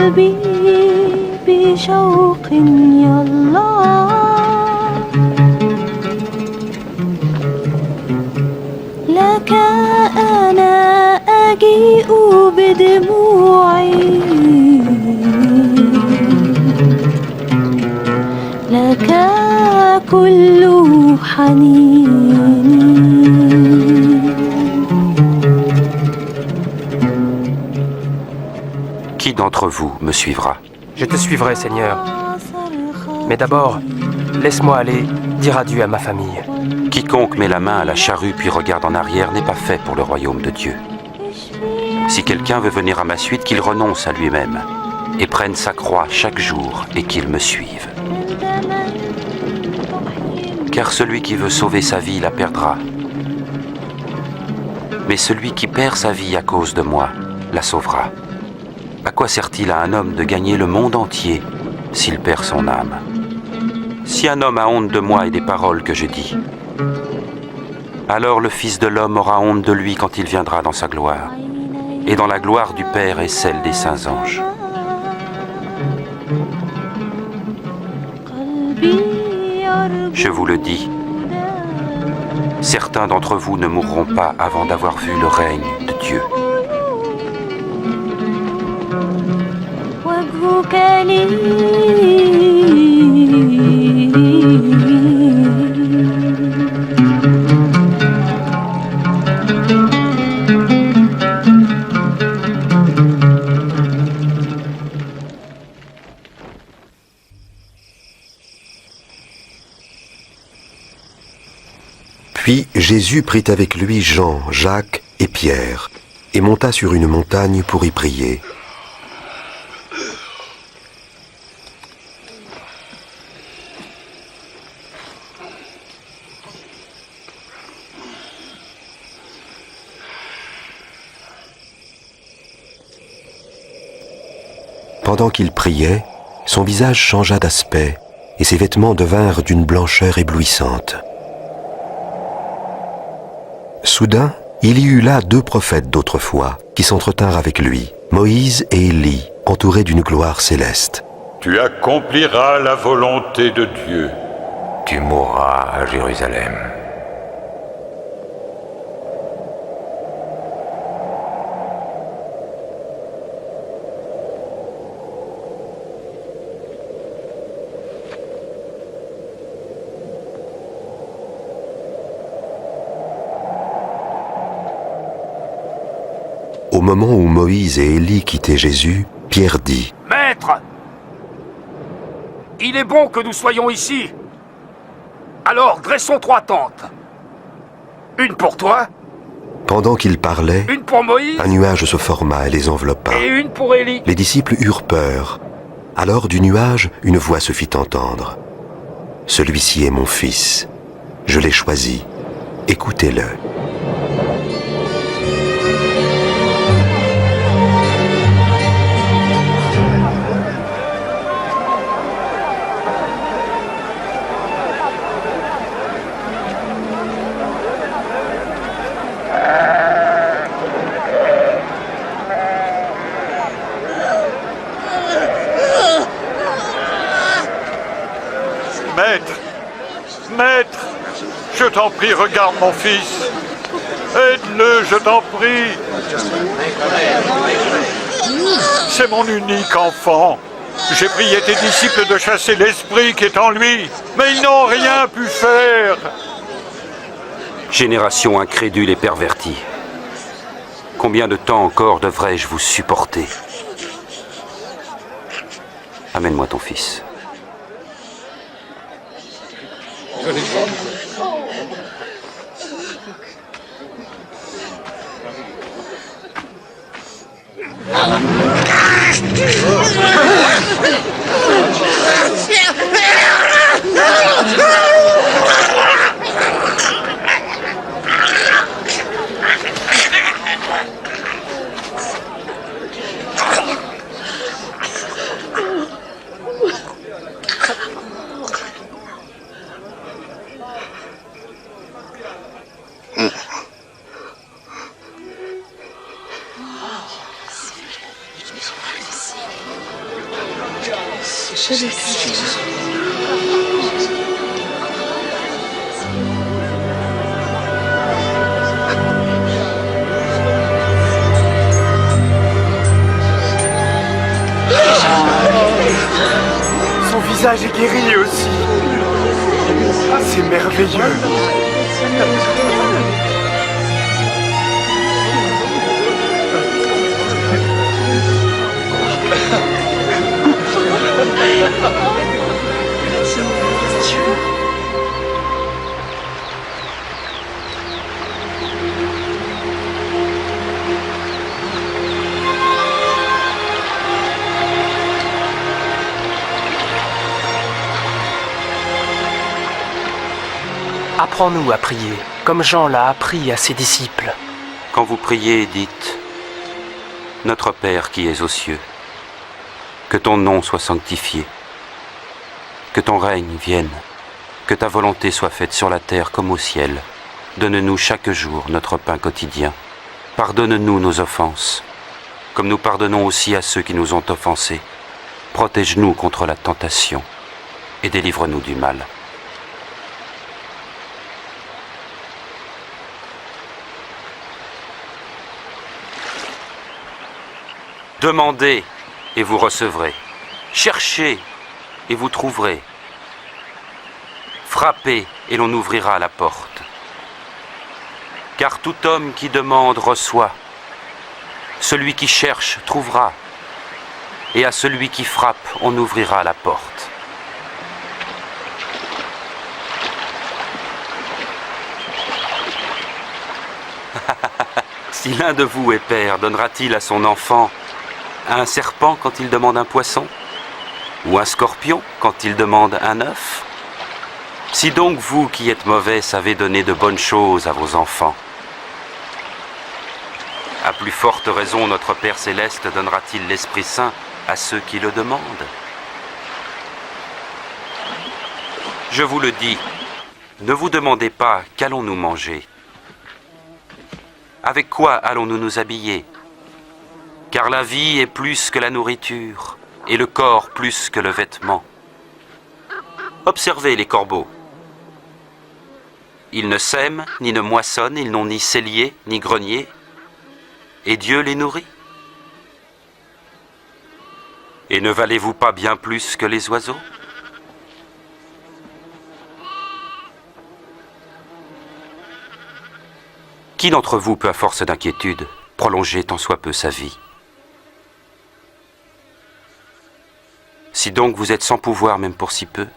قلبي بشوق يا الله لك أنا أجيء بدموعي لك كل حنيني. Qui d'entre vous me suivra? Je te suivrai, Seigneur. Mais d'abord, laisse-moi aller dire adieu à ma famille. Quiconque met la main à la charrue puis regarde en arrière n'est pas fait pour le royaume de Dieu. Si quelqu'un veut venir à ma suite, qu'il renonce à lui-même et prenne sa croix chaque jour et qu'il me suive. Car celui qui veut sauver sa vie la perdra. Mais celui qui perd sa vie à cause de moi la sauvera. À quoi sert-il à un homme de gagner le monde entier s'il perd son âme? Si un homme a honte de moi et des paroles que je dis, alors le Fils de l'homme aura honte de lui quand il viendra dans sa gloire, et dans la gloire du Père et celle des saints anges. Je vous le dis, certains d'entre vous ne mourront pas avant d'avoir vu le règne de Dieu. Puis Jésus prit avec lui Jean, Jacques et Pierre, et monta sur une montagne pour y prier. Pendant qu'il priait, son visage changea d'aspect, et ses vêtements devinrent d'une blancheur éblouissante. Soudain, il y eut là 2 prophètes d'autrefois qui s'entretinrent avec lui, Moïse et Élie, entourés d'une gloire céleste. Tu accompliras la volonté de Dieu. Tu mourras à Jérusalem. Au moment où Moïse et Élie quittaient Jésus, Pierre dit : « Maître, il est bon que nous soyons ici. Alors dressons 3 tentes. Une pour toi. Pendant qu'il parlait, une pour Moïse, un nuage se forma et les enveloppa. Et une pour Élie. Les disciples eurent peur. Alors du nuage, une voix se fit entendre. « Celui-ci est mon fils. Je l'ai choisi. Écoutez-le. » Maître, je t'en prie, regarde mon fils. Aide-le, je t'en prie. C'est mon unique enfant. J'ai prié tes disciples de chasser l'esprit qui est en lui, mais ils n'ont rien pu faire. Génération incrédule et pervertie. Combien de temps encore devrais-je vous supporter? Amène-moi ton fils. Son visage est guéri aussi. C'est merveilleux. Apprends-nous à prier, comme Jean l'a appris à ses disciples. Quand vous priez, dites « Notre Père qui es aux cieux, que ton nom soit sanctifié, que ton règne vienne, que ta volonté soit faite sur la terre comme au ciel. Donne-nous chaque jour notre pain quotidien. Pardonne-nous nos offenses, comme nous pardonnons aussi à ceux qui nous ont offensés. Protège-nous contre la tentation et délivre-nous du mal. » Demandez et vous recevrez. Cherchez et vous trouverez. Frappez et l'on ouvrira la porte. Car tout homme qui demande reçoit. Celui qui cherche trouvera. Et à celui qui frappe, on ouvrira la porte. Si l'un de vous est père, donnera-t-il à son enfant un serpent quand il demande un poisson? Ou un scorpion quand il demande un œuf? Si donc vous qui êtes mauvais savez donner de bonnes choses à vos enfants, à plus forte raison notre Père Céleste donnera-t-il l'Esprit Saint à ceux qui le demandent? Je vous le dis, ne vous demandez pas qu'allons-nous manger? Avec quoi allons-nous nous habiller? Car la vie est plus que la nourriture, et le corps plus que le vêtement. Observez les corbeaux. Ils ne sèment, ni ne moissonnent, ils n'ont ni cellier, ni grenier, et Dieu les nourrit. Et ne valez-vous pas bien plus que les oiseaux? Qui d'entre vous peut, à force d'inquiétude, prolonger tant soit peu sa vie? Si donc vous êtes sans pouvoir même pour si peu,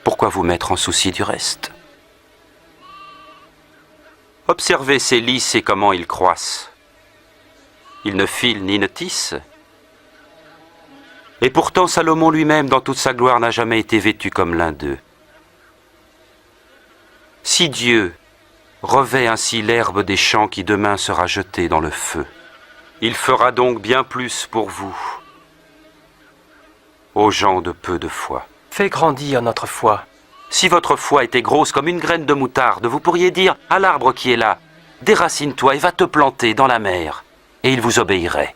pourquoi vous mettre en souci du reste? Observez ces lys et comment ils croissent. Ils ne filent ni ne tissent. Et pourtant Salomon lui-même, dans toute sa gloire, n'a jamais été vêtu comme l'un d'eux. Si Dieu revêt ainsi l'herbe des champs qui demain sera jetée dans le feu, il fera donc bien plus pour vous, aux gens de peu de foi. Fais grandir notre foi. Si votre foi était grosse comme une graine de moutarde, vous pourriez dire à l'arbre qui est là, déracine-toi et va te planter dans la mer, et il vous obéirait.